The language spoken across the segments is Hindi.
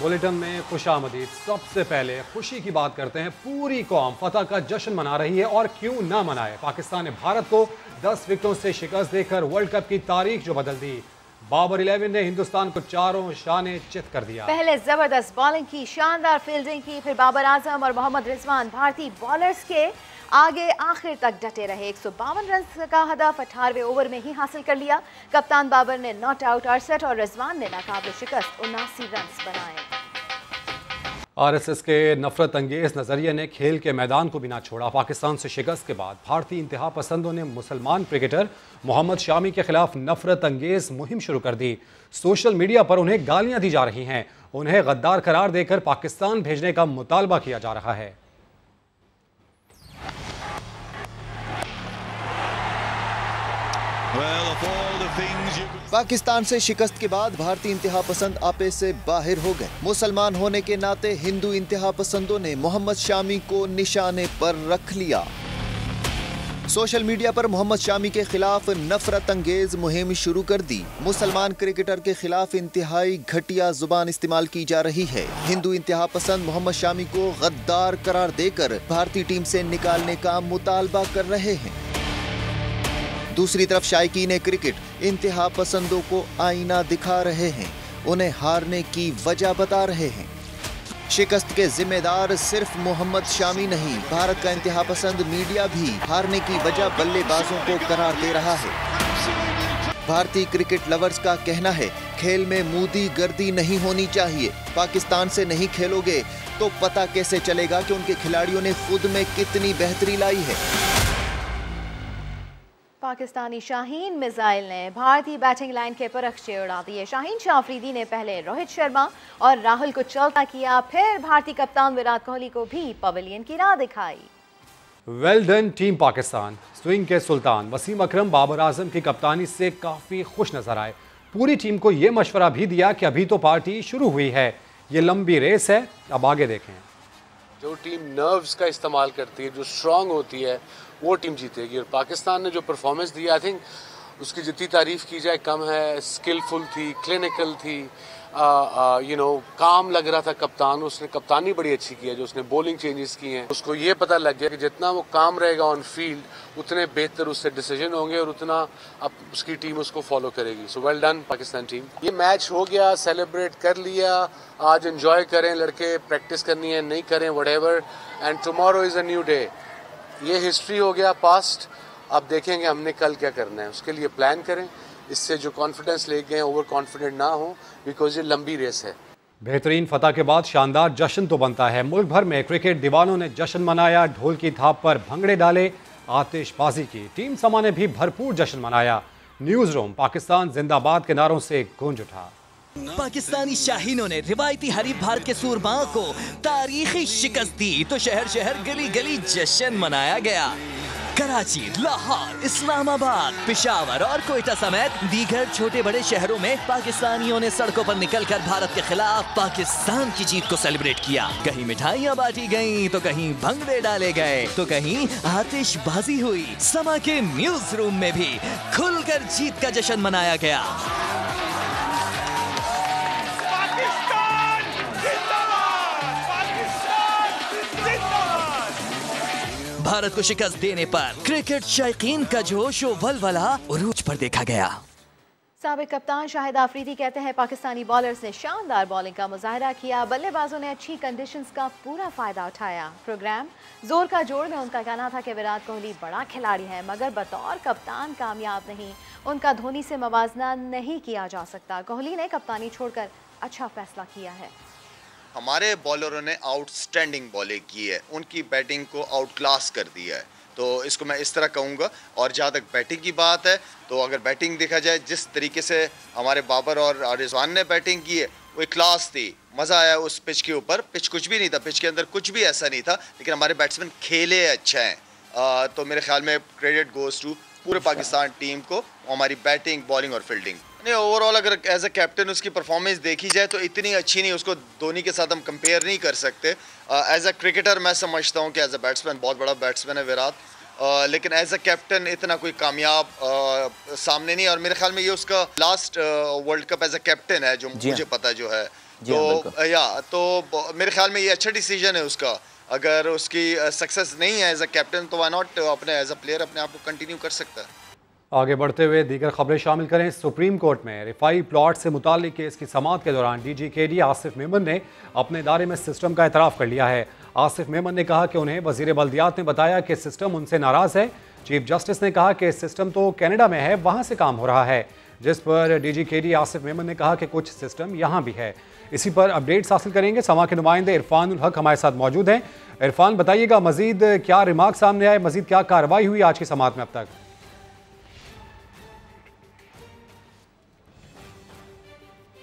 बुलेटिन में खुशामदीद। सबसे पहले खुशी की बात करते हैं। पूरी कौम फतह का जश्न मना रही है और क्यों ना मनाए। पाकिस्तान ने भारत को 10 विकेटों से शिकस्त देकर वर्ल्ड कप की तारीख जो बदल दी। बाबर 11 ने हिंदुस्तान को चारों शाने चित कर दिया। पहले जबरदस्त बॉलिंग की, शानदार फील्डिंग की, फिर बाबर आजम और मोहम्मद रिजवान भारतीय बॉलर्स के आगे आखिर तक डटे रहे। 152 रन का हदफ 18वें ओवर में ही हासिल कर लिया। कप्तान बाबर ने नॉट आउट 68 और रिजवान ने नाकाबिल शिकस्त 79 रन बनाए। आरएसएस के नफरत अंगेज नजरिए ने खेल के मैदान को भी ना छोड़ा। पाकिस्तान से शिकस्त के बाद भारतीय इंतहा पसंदों ने मुसलमान क्रिकेटर मोहम्मद शामी के खिलाफ नफरत अंगेज मुहिम शुरू कर दी। सोशल मीडिया पर उन्हें गालियां दी जा रही हैं। उन्हें गद्दार करार देकर पाकिस्तान भेजने का मुतालबा किया जा रहा है। पाकिस्तान से शिकस्त के बाद भारतीय इंतहा पसंद आपे से बाहर हो गए। मुसलमान होने के नाते हिंदू इंतहा पसंदों ने मोहम्मद शामी को निशाने पर रख लिया। सोशल मीडिया पर मोहम्मद शामी के खिलाफ नफरत अंगेज मुहिम शुरू कर दी। मुसलमान क्रिकेटर के खिलाफ इंतहाई घटिया जुबान इस्तेमाल की जा रही है। हिंदू इंतहा पसंद मोहम्मद शामी को गद्दार करार देकर भारतीय टीम से निकालने का मुतालबा कर रहे हैं। दूसरी तरफ शायकीन क्रिकेट इंतहा पसंदों को आईना दिखा रहे हैं, उन्हें हारने की वजह बता रहे हैं। शिकस्त के जिम्मेदार सिर्फ मोहम्मद शामी नहीं, भारत का इंतहा पसंद मीडिया भी हारने की वजह बल्लेबाजों को करार दे रहा है। भारतीय क्रिकेट लवर्स का कहना है, खेल में मूदी गर्दी नहीं होनी चाहिए। पाकिस्तान से नहीं खेलोगे तो पता कैसे चलेगा कि उनके खिलाड़ियों ने खुद में कितनी बेहतरी लाई है। पाकिस्तानी शाहीन मिसाइल ने भारतीय बैटिंग लाइन के परखचे उड़ा दिए। शाहीन शाह अफरीदी ने पहले रोहित शर्मा और राहुल को चलता किया, फिर भारतीय कप्तान विराट कोहली को भी पवेलियन की राह दिखाई। Well done team Pakistan. Swing के सुल्तान वसीम अकरम बाबर आजम की कप्तानी से काफ़ी खुश नजर आए। पूरी टीम को यह मशवरा भी दिया कि अभी तो पार्टी शुरू हुई है, ये लंबी रेस है, अब आगे देखें। जो टीम नर्व्स का इस्तेमाल करती है, जो स्ट्रांग होती है, वो टीम जीतेगी। और पाकिस्तान ने जो परफॉर्मेंस दिया, आई थिंक उसकी जितनी तारीफ़ की जाए कम है। स्किलफुल थी, क्लिनिकल थी, काम लग रहा था कप्तान। उसने कप्तानी बड़ी अच्छी की है, जो उसने बॉलिंग चेंजेस किए हैं। उसको ये पता लग गया कि जितना वो काम रहेगा ऑन फील्ड उतने बेहतर उससे डिसीजन होंगे और उतना अब उसकी टीम उसको फॉलो करेगी। So well done Pakistan team. ये मैच हो गया, सेलिब्रेट कर लिया, आज एंजॉय करें लड़के, प्रैक्टिस करनी है नहीं करें whatever, and tomorrow is a new day. ये हिस्ट्री हो गया पास्ट, अब देखेंगे हमने कल क्या करना है, उसके लिए प्लान करें। इससे जो कॉन्फिडेंस ले गए ओवर कॉन्फिडेंट ना हो, बिकॉज ये लंबी रेस है। बेहतरीन फतह के बाद शानदार जश्न तो बनता है। मुल्क भर में क्रिकेट दीवानों ने जश्न मनाया, ढोल की थाप पर भंगड़े डाले, आतिशबाजी की। टीम समा ने भी भरपूर जश्न मनाया। न्यूज रूम पाकिस्तान जिंदाबाद के नारों से गूंज उठा। पाकिस्तानी शाहीनों ने रिवायती हरीफ भारत के सूरमाओं को तारीखी शिकस्त दी तो शहर शहर गली गली जश्न मनाया गया। कराची, लाहौर, इस्लामाबाद, पेशावर और कोयटा समेत दीगर छोटे बड़े शहरों में पाकिस्तानियों ने सड़कों पर निकलकर भारत के खिलाफ पाकिस्तान की जीत को सेलिब्रेट किया। कहीं मिठाइयाँ बांटी गईं, तो कहीं भंगड़े डाले गए, तो कहीं आतिशबाजी हुई। समा के न्यूज रूम में भी खुलकर जीत का जश्न मनाया गया। भारत को शिकस्त देने पर क्रिकेट शायकीन का जोश व वलवला उरूज पर देखा गया। साबिक कप्तान शाहिद आफरीदी कहते हैं, पाकिस्तानी बॉलर्स ने शानदार बॉलिंग का मुजाहरा किया, बल्लेबाजों ने अच्छी कंडीशंस का पूरा फायदा उठाया। प्रोग्राम जोर का जोड़ में उनका कहना था कि विराट कोहली बड़ा खिलाड़ी है, मगर बतौर कप्तान कामयाब नहीं, उनका धोनी से मवाजना नहीं किया जा सकता। कोहली ने कप्तानी छोड़कर अच्छा फैसला किया है। हमारे बॉलरों ने आउटस्टैंडिंग बॉलिंग की है, उनकी बैटिंग को आउट क्लास कर दिया है, तो इसको मैं इस तरह कहूँगा। और जहाँ तक बैटिंग की बात है, तो अगर बैटिंग देखा जाए, जिस तरीके से हमारे बाबर और रिजवान ने बैटिंग की है, वो एक क्लास थी। मज़ा आया उस पिच के ऊपर। पिच कुछ भी नहीं था, पिच के अंदर कुछ भी ऐसा नहीं था, लेकिन हमारे बैट्समैन खेले अच्छा हैं। तो मेरे ख्याल में क्रेडिट गोज़ टू पूरे पाकिस्तान टीम को, हमारी बैटिंग, बॉलिंग और फील्डिंग। नहीं, ओवरऑल अगर एज अ कैप्टन उसकी परफॉर्मेंस देखी जाए तो इतनी अच्छी नहीं, उसको धोनी के साथ हम कंपेयर नहीं कर सकते। एज अ क्रिकेटर मैं समझता हूँ कि एज अ बैट्समैन बहुत बड़ा बैट्समैन है विराट, लेकिन एज अ कैप्टन इतना कोई कामयाब सामने नहीं। और मेरे ख्याल में ये उसका last world cup as a captain है, जो मुझे पता जो है। तो मेरे ख्याल में ये अच्छा डिसीजन है उसका। अगर उसकी सक्सेस नहीं है एज अ कैप्टन तो व्हाई नॉट अपने एज अ प्लेयर अपने आप को कंटिन्यू कर सकता है। आगे बढ़ते हुए दीगर खबरें शामिल करें। सुप्रीम कोर्ट में रिफाई प्लॉट से मुताल्लिक केस की समाअत के दौरान डीजी केडी आसिफ मेमन ने अपने इदारे में सिस्टम का एतराफ़ कर लिया है। आसिफ मेमन ने कहा कि उन्हें वज़ीर बल्दियात ने बताया कि सिस्टम उनसे नाराज़ है। चीफ जस्टिस ने कहा कि सिस्टम तो कनाडा में है, वहाँ से काम हो रहा है, जिस पर डीजी केडी आसिफ मेमन ने कहा कि कुछ सिस्टम यहाँ भी है। इसी पर अपडेट्स हासिल करेंगे। समा के नुमाइंदे इरफान उल हक हमारे साथ मौजूद हैं। इरफान, बताइएगा मजीद क्या रिमार्क सामने आए, मजीद क्या कार्रवाई हुई आज की समाअत में अब तक?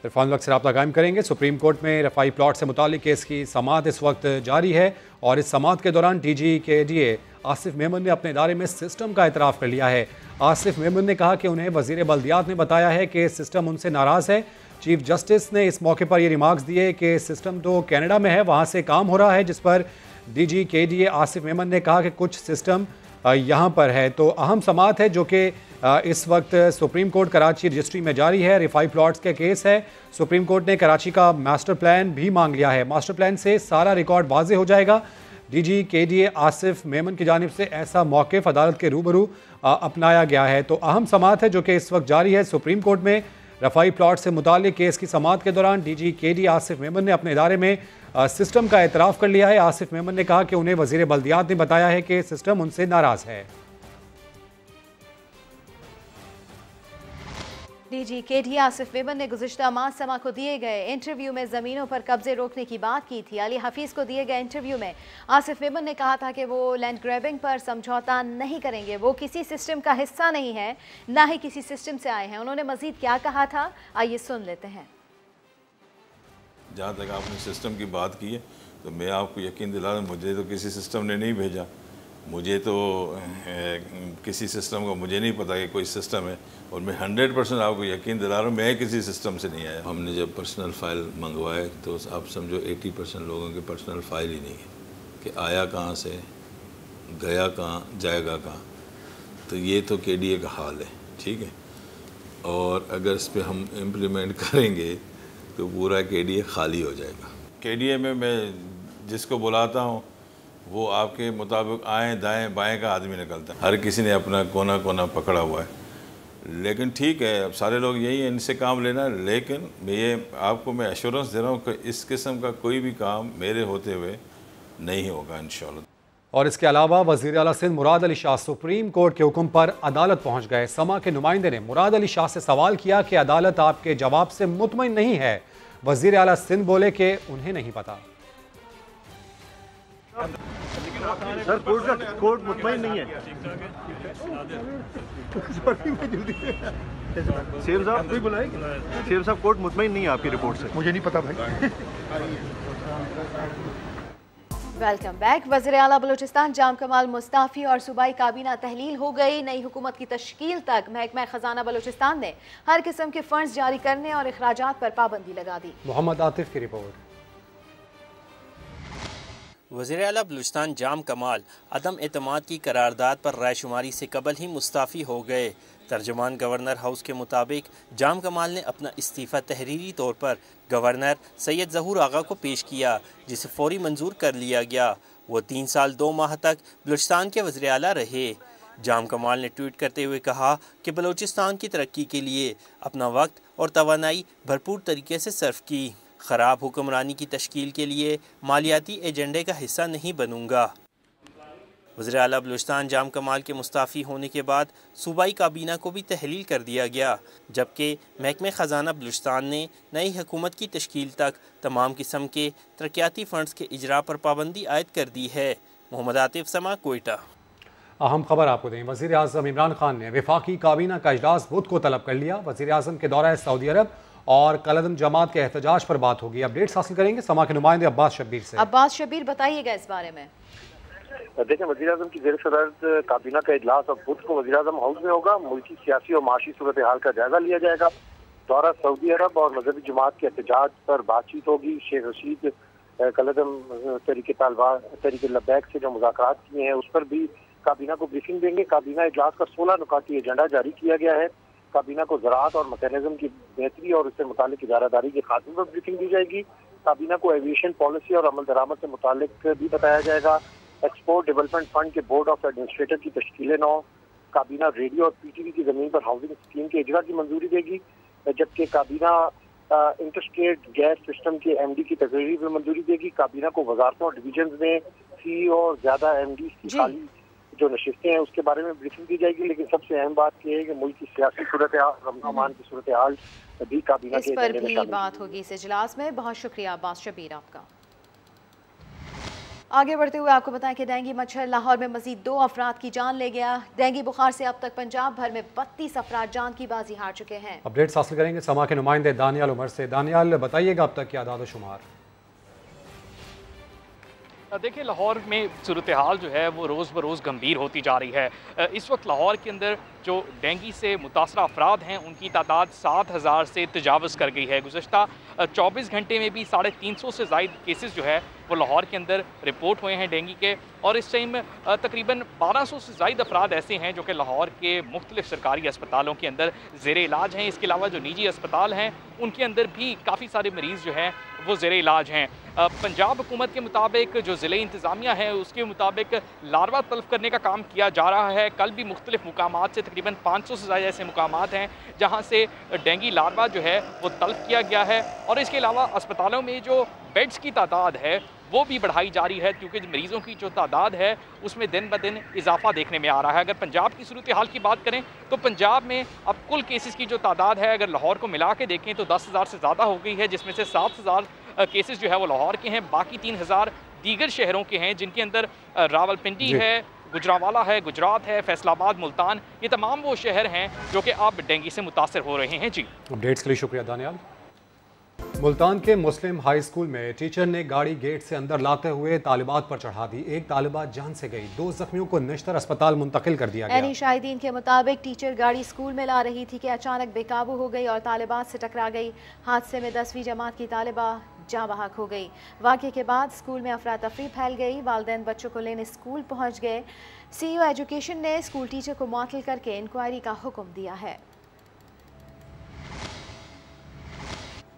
इरफान वक्त से रब्ता कायम करेंगे। सुप्रीम कोर्ट में रफाई प्लॉट से मुतालिक केस की समाअत इस वक्त जारी है और इस समाअत के दौरान डीजी के डीए आसिफ मेमन ने अपने इदारे में सिस्टम का एतराफ़ कर लिया है। आसिफ मेमन ने कहा कि उन्हें वज़ीर बल्दियात ने बताया है कि सिस्टम उनसे नाराज़ है। चीफ जस्टिस ने इस मौके पर ये रिमार्क्स दिए कि सिस्टम तो कनाडा में है, वहाँ से काम हो रहा है, जिस पर डीजी के डीए आसिफ मेमन ने कहा कि कुछ सिस्टम यहाँ पर है। तो अहम समाअत है जो कि इस वक्त सुप्रीम कोर्ट कराची रजिस्ट्री में जारी है। रिफाई प्लॉट्स के केस है। सुप्रीम कोर्ट ने कराची का मास्टर प्लान भी मांग लिया है। मास्टर प्लान से सारा रिकॉर्ड वाज़े हो जाएगा। डीजी के डीए आसिफ मेमन की जानिब से ऐसा मौक़िफ़ अदालत के रूबरू अपनाया गया है। तो अहम समाअत है जो कि इस वक्त जारी है सुप्रीम कोर्ट में। रफाई प्लॉट से मुताल्लिक केस की समाअत के दौरान डीजी के डी आसिफ मेमन ने अपने इदारे में सिस्टम का एतराफ़ कर लिया है। आसिफ मेमन ने कहा कि उन्हें वज़ीर बल्दियात ने बताया है कि सिस्टम उनसे नाराज़ है। डीजी के डी आसिफ मेमन ने गुज़िश्ता माह समा को दिए गए इंटरव्यू में ज़मीनों पर कब्जे रोकने की बात की थी। अली हफीज़ को दिए गए इंटरव्यू में आसिफ मेमन ने कहा था कि वो लैंड ग्रैबिंग पर समझौता नहीं करेंगे, वो किसी सिस्टम का हिस्सा नहीं है, ना ही किसी सिस्टम से आए हैं। उन्होंने मज़ीद क्या कहा था, आइए सुन लेते हैं। जहाँ तक आपने सिस्टम की बात की है तो मैं आपको यकीन दिला रहा हूँ, मुझे तो किसी सिस्टम ने नहीं भेजा। मुझे तो किसी सिस्टम का मुझे नहीं पता कि कोई सिस्टम है, और मैं 100% आपको यकीन दिला रहा हूँ मैं किसी सिस्टम से नहीं आया। हमने जब पर्सनल फ़ाइल मंगवाए तो आप समझो 80% लोगों के पर्सनल फ़ाइल ही नहीं है कि आया कहाँ से, गया कहाँ, जाएगा कहाँ। तो ये तो KDA का हाल है, ठीक है। और अगर इस पर हम इम्प्लीमेंट करेंगे तो पूरा KDA खाली हो जाएगा। KDA में मैं जिसको बुलाता हूँ वो आपके मुताबिक आएँ दाएँ बाएँ का आदमी निकलता है। हर किसी ने अपना कोना कोना पकड़ा हुआ है। लेकिन ठीक है, अब सारे लोग यही है, इनसे काम लेना है। लेकिन ये आपको मैं एश्योरेंस दे रहा हूँ कि इस किस्म का कोई भी काम मेरे होते हुए नहीं होगा इंशाल्लाह। और इसके अलावा वज़ीर आला सिंध मुराद अली शाह सुप्रीम कोर्ट के हुक्म पर अदालत पहुँच गए। समा के नुमाइंदे ने मुराद अली शाह से सवाल किया कि अदालत आपके जवाब से मुतमईन नहीं है। वज़ीर आला सिंध बोले कि उन्हें नहीं पता। सर कोर्ट मुतमईन नहीं है। सेब साहब भी बुलाए। सेब साहब कोर्ट मुतमईन नहीं है आपकी रिपोर्ट से। मुझे नहीं पता भाई। Welcome back. वज़ीर आला बलूचिस्तान जाम कमाल मुस्ताफ़ी और सूबाई काबीना तहलील हो गई। नई हुकूमत की तश्कील तक महकमा ख़जाना बलूचिस्तान ने हर किस्म के फंड्स जारी करने और अखराजात पर पाबंदी लगा दी। मोहम्मद आतिफ की रिपोर्ट। वज़ीर आला बलूचिस्तान जाम कमाल अदम एतमाद की करारदाद पर रायशुमारी से कबल ही मुस्ताफ़ी हो गए। तर्जुमान गवर्नर हाउस के मुताबिक जाम कमाल ने अपना इस्तीफ़ा तहरीरी तौर पर गवर्नर सैयद ज़हूर आगा को पेश किया, जिसे फौरी मंजूर कर लिया गया। वो 3 साल 2 माह तक बलूचिस्तान के वज़ीर आला रहे। जाम कमाल ने ट्वीट करते हुए कहा कि बलूचिस्तान की तरक्की के लिए अपना वक्त और तवानाई भरपूर तरीके से सर्व की। ख़राब हुक्मरानी की तश्कील के लिए मालियाती एजेंडे का हिस्सा नहीं बनूंगा। वज़ीर आला बलूचिस्तान जाम कमाल के मुस्ताफ़ी होने के बाद सूबाई काबीना को भी तहलील कर दिया गया, जबकि महकमे ख़जाना बलूचिस्तान ने नई हुकूमत की तश्कील तक तमाम किस्म के तरक्याती फ़ंड्स के इजरा पर पाबंदी आयद कर दी है। मोहम्मद आतिफ, समा, कोयटा। अहम खबर आपको दें। वज़ीर आज़म इमरान खान ने वफाकी काबीना का इजलास बुध को तलब कर लिया। वज़ीर आज़म के दौरा सऊदी अरब और कलअदम जमात के एहतजाज पर बात होगी। अपडेट्स हासिल करेंगे समा के नुमाइंदे अब्बास शब्बीर से। अब्बास शब्बीर, बताइएगा इस बारे में। देखें, वज़ीर आज़म की ज़ेर सदर काबीना का इजलास अब बुध को वज़ीर आज़म हाउस में होगा। मुल्की सियासी और माशी सूरत हाल का जायजा लिया जाएगा। दौरा सऊदी अरब और मजहबी जमात के एहतजाज पर बातचीत होगी। शेख रशीद कलअदम तहरीक लब्बैक से जो मुज़ाकरात किए हैं उस पर भी काबीना को ब्रीफिंग देंगे। काबीना इजलास का 16 नुकाती एजेंडा जारी किया गया है। काबीना को ज़राअत और मैकेनिज्म की बेहतरी और इससे मुतालिक इदारादारी के खात्मे पर ब्रीफिंग दी जाएगी। काबीना को एविएशन पॉलिसी और अमल दरामद से मुतालिक भी बताया जाएगा। एक्सपोर्ट डेवलपमेंट फंड के बोर्ड ऑफ एडमिनिस्ट्रेटर की तश्कील नौ। काबीना रेडियो और पीटीवी की ज़मीन पर हाउसिंग स्कीम के इजरा की मंजूरी देगी, जबकि काबीना इंटरस्टेट गैस सिस्टम के एमडी की तकरीर में मंजूरी देगी। काबीना को वजारतों और डिवीजन में सीईओ और ज्यादा एमडी की खाली जो नशिस्तें हैं उसके बारे में ब्रीफिंग दी जाएगी। लेकिन सबसे अहम बात यह है कि मुल्क की सियासी सूरत हाल, रमज़ान की सूरत हाल भी काबीना के पर भी बात होगी इस इजलास में। बहुत शुक्रिया अब्बास शबीर आपका। आगे बढ़ते हुए आपको बताएं कि डेंगू मच्छर लाहौर में मजीद 2 अफराद की जान ले गया। डेंगू बुखार से अब तक पंजाब भर में 32 अफराद जान की बाजी हार चुके हैं। अपडेट्स हासिल करेंगे समा के नुमाइंदे दानियाल उमर से। दानियाल, बताइएगा अब तक क्या आदाद शुमार? देखिए, लाहौर में सूरत हाल जो है वो रोज़ बरोज़ गंभीर होती जा रही है। इस वक्त लाहौर के अंदर जो डेंगू से मुतासरा अफराद हैं उनकी तादाद 7000 से तजावज़ कर गई है। गुज़श्ता 24 घंटे में भी 350 से ज़ायद केसेस जो है वो लाहौर के अंदर रिपोर्ट हुए हैं डेंगू के, और इस टाइम तकरीबन 1200 से ज़ायद अफराद ऐसे हैं जो कि लाहौर के मुख्तलिफ सरकारी अस्पतालों के अंदर ज़ेर इलाज हैं। इसके अलावा जो निजी अस्पताल हैं उनके अंदर भी काफ़ी सारे मरीज़ जो हैं वो ज़ेर इलाज हैं। पंजाब हुकूमत के मुताबिक जो ज़िले इंतज़ामिया है उसके मुताबिक लार्वा तल्फ़ करने का काम किया जा रहा है। कल भी मुख्तलिफ मुकामात से तकरीबन 500 से ज़्यादा ऐसे मुकामात हैं जहाँ से डेंगू लार्वा जो है वो तल्फ़ किया गया है। और इसके अलावा अस्पतालों में जो बेड्स की तादाद है वो भी बढ़ाई जा रही है, क्योंकि मरीज़ों की जो तादाद है उसमें दिन ब दिन इजाफा देखने में आ रहा है। अगर पंजाब की सूरत हाल की बात करें तो पंजाब में अब कुल केसेस की जो तादाद है अगर लाहौर को मिला के देखें तो 10,000 से ज़्यादा हो गई है, जिसमें से 7,000 केसेस जो है वो लाहौर के हैं, बाकी 3,000 दीगर शहरों के हैं जिनके अंदर रावलपिंडी है, गुजरावाला है, गुजरात है, फैसलाबाद, मुल्तान, ये तमाम वो शहर हैं जो कि अब डेंगू से मुतासर हो रहे हैं। जी, अपडेट्स के लिए शुक्रिया दानियाल। मुल्तान के मुस्लिम हाई स्कूल में टीचर ने गाड़ी गेट से अंदर लाते हुए तालिबात पर चढ़ा दी। एक तालिबात जान से गई, 2 जख्मियों को नश्तर अस्पताल मुंतकिल कर दिया गया। शाहिदीन के मुताबिक टीचर गाड़ी स्कूल में ला रही थी कि अचानक बेकाबू हो गई और तालिबात से टकरा गई। हादसे में 10वीं जमात की तालिबा जाँ बहक हो गई। वाक़े के बाद स्कूल में अफरा तफरी फैल गई। वालिदैन बच्चों को लेने स्कूल पहुँच गए। सीईओ एजुकेशन ने स्कूल टीचर को मुअत्तल करके इंक्वायरी का हुक्म दिया है।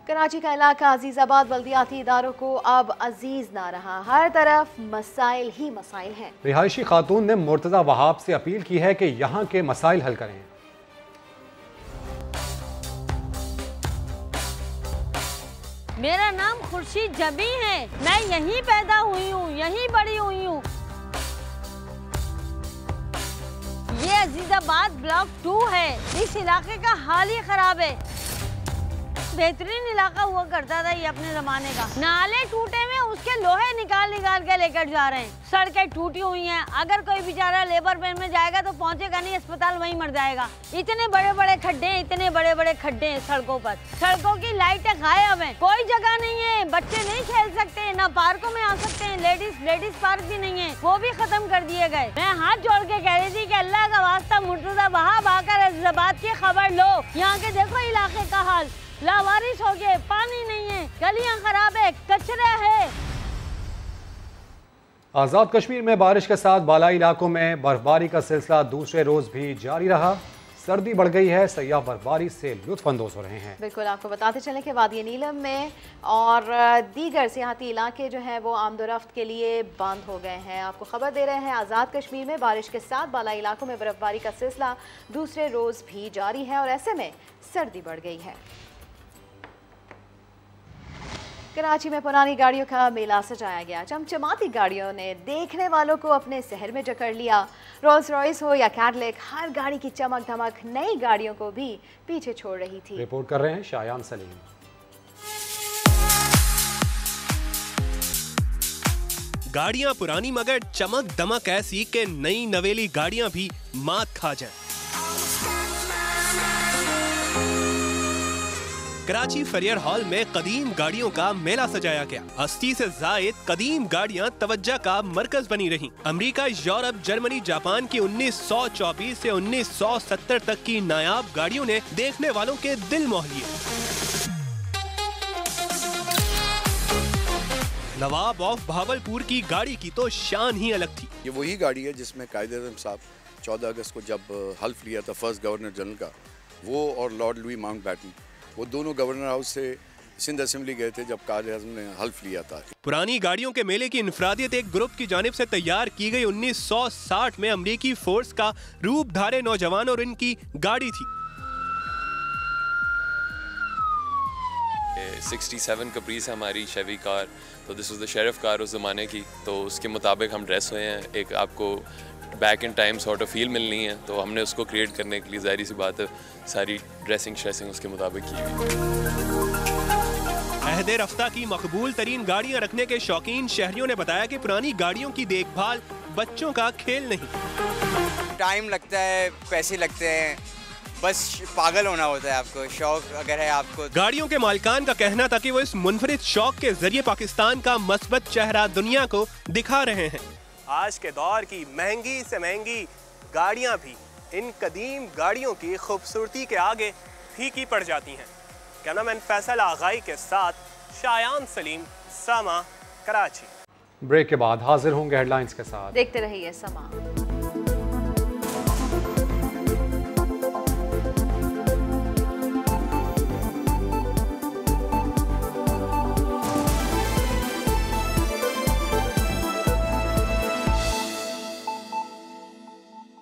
कराची का इलाका अजीज़ाबाद बल्दियाती इदारों को अब अजीज ना रहा, हर तरफ मसाइल ही मसाइल हैं। रिहायशी खातून ने मुर्तज़ा वहाब से अपील की है कि यहाँ के मसाइल हल करें। मेरा नाम खुर्शीद जबी है, मैं यहीं पैदा हुई हूँ, यहीं बड़ी हुई हूँ। ये अजीज़ाबाद ब्लॉक 2 है। इस इलाके का हाल ही खराब है। बेहतरीन इलाका हुआ करता था ये अपने जमाने का। नाले टूटे में उसके लोहे निकाल निकाल के लेकर जा रहे हैं। सड़कें टूटी हुई हैं। अगर कोई बेचारा लेबर पेन में जाएगा तो पहुंचेगा नहीं, अस्पताल वहीं मर जाएगा। इतने बड़े बड़े खड्डे हैं, इतने बड़े बड़े खड्डे हैं सड़कों पर। सड़कों की लाइटें गायब हैं, कोई जगह नहीं है, बच्चे नहीं खेल सकते, ना पार्कों में आ सकते हैं। लेडीज पार्क भी नहीं है, वो भी खत्म कर दिए गए। मैं हाथ जोड़ के कह रही थी कि अल्लाह का वास्ता मुर्तजा वहाब आकर अजीज़ाबाद की खबर लो। यहाँ के देखो इलाके का हाल, लावारिस हो गए, पानी नहीं है, गलियां खराब है, कचरा है। आज़ाद कश्मीर में बारिश के साथ बालाई इलाकों में बर्फबारी का सिलसिला दूसरे रोज भी जारी रहा। सर्दी बढ़ गई है, सयाह बर्फबारी से लुत्फअंदोज हो रहे हैं। बिल्कुल, आपको बताते चलें कि वादी नीलम में और दीगर सियाहती इलाके जो हैं वो आमदोरफ्त के लिए बंद हो गए हैं। आपको खबर दे रहे हैं आज़ाद कश्मीर में बारिश के साथ बालाई इलाकों में बर्फबारी का सिलसिला दूसरे रोज भी जारी है और ऐसे में सर्दी बढ़ गई है। कराची में पुरानी गाड़ियों का मेला सजाया गया। चमचमाती गाड़ियों ने देखने वालों को अपने शहर में जकड़ लिया। रोल्स रॉयस हो या कैडलेक, हर गाड़ी की चमक धमक नई गाड़ियों को भी पीछे छोड़ रही थी। रिपोर्ट कर रहे हैं शायान सलीम। गाड़ियां पुरानी मगर चमक दमक ऐसी कि नई नवेली गाड़ियां भी मात खा जाए। कराची फेरियर हॉल में कदीम गाड़ियों का मेला सजाया गया। 80 से जायद कदीम गाड़ियां तवज्जो का मरकज बनी रहीं। अमेरिका, यूरोप, जर्मनी, जापान की 1924 से 1970 तक की नायाब गाड़ियों ने देखने वालों के दिल मोह लिए। नवाब ऑफ भावलपुर की गाड़ी की तो शान ही अलग थी। ये वही गाड़ी है जिसमें कायदे-ए-आज़म साहब 14 अगस्त को जब हल्फ लिया था फर्स्ट गवर्नर जनरल का, वो और लॉर्ड लुई माउंटबैटन, वो दोनों गवर्नर हाउस से सिंध असेंबली गए थे जब कायद-ए-आज़म ने हल्फ लिया था। पुरानी गाड़ियों के मेले की इनफरादियत एक ग्रुप की जानिब से तैयार की गई 1960 में अमरीकी फोर्स का रूप धारे नौजवान और इनकी गाड़ी थी। 67 कैप्रीस है हमारी शेवी कार, तो this was the sheriff car उस ज़माने की, तो उसके मुताबिक हम ड्रेस हुए हैं। एक आपको back in time sort of feel मिलनी है, तो हमने उसको क्रिएट करने के लिए ज़ाहिर सी बात है सारी ड्रेसिंग श्रेसिंग उसके मुताबिक की हुई। अहदे रफ्ता की मकबूल तरीन गाड़ियाँ रखने के शौकीन शहरियों ने बताया कि पुरानी गाड़ियों की देखभाल बच्चों का खेल नहीं। टाइम लगता है, पैसे लगते हैं, बस पागल होना होता है आपको, शौक अगर है आपको। गाड़ियों के मालिकान का कहना था कि वो इस मुनफरिद शौक के जरिए पाकिस्तान का मस्बत चेहरा दुनिया को दिखा रहे हैं। आज के दौर की महंगी से महंगी गाड़ियां भी इन कदीम गाड़ियों की खूबसूरती के आगे फीकी पड़ जाती हैं। कैमरामैन फैसल आगाई के साथ शायान सलीम, समा, कराची। ब्रेक के बाद हाजिर होंगे हेडलाइंस के साथ। देखते रहिए समा।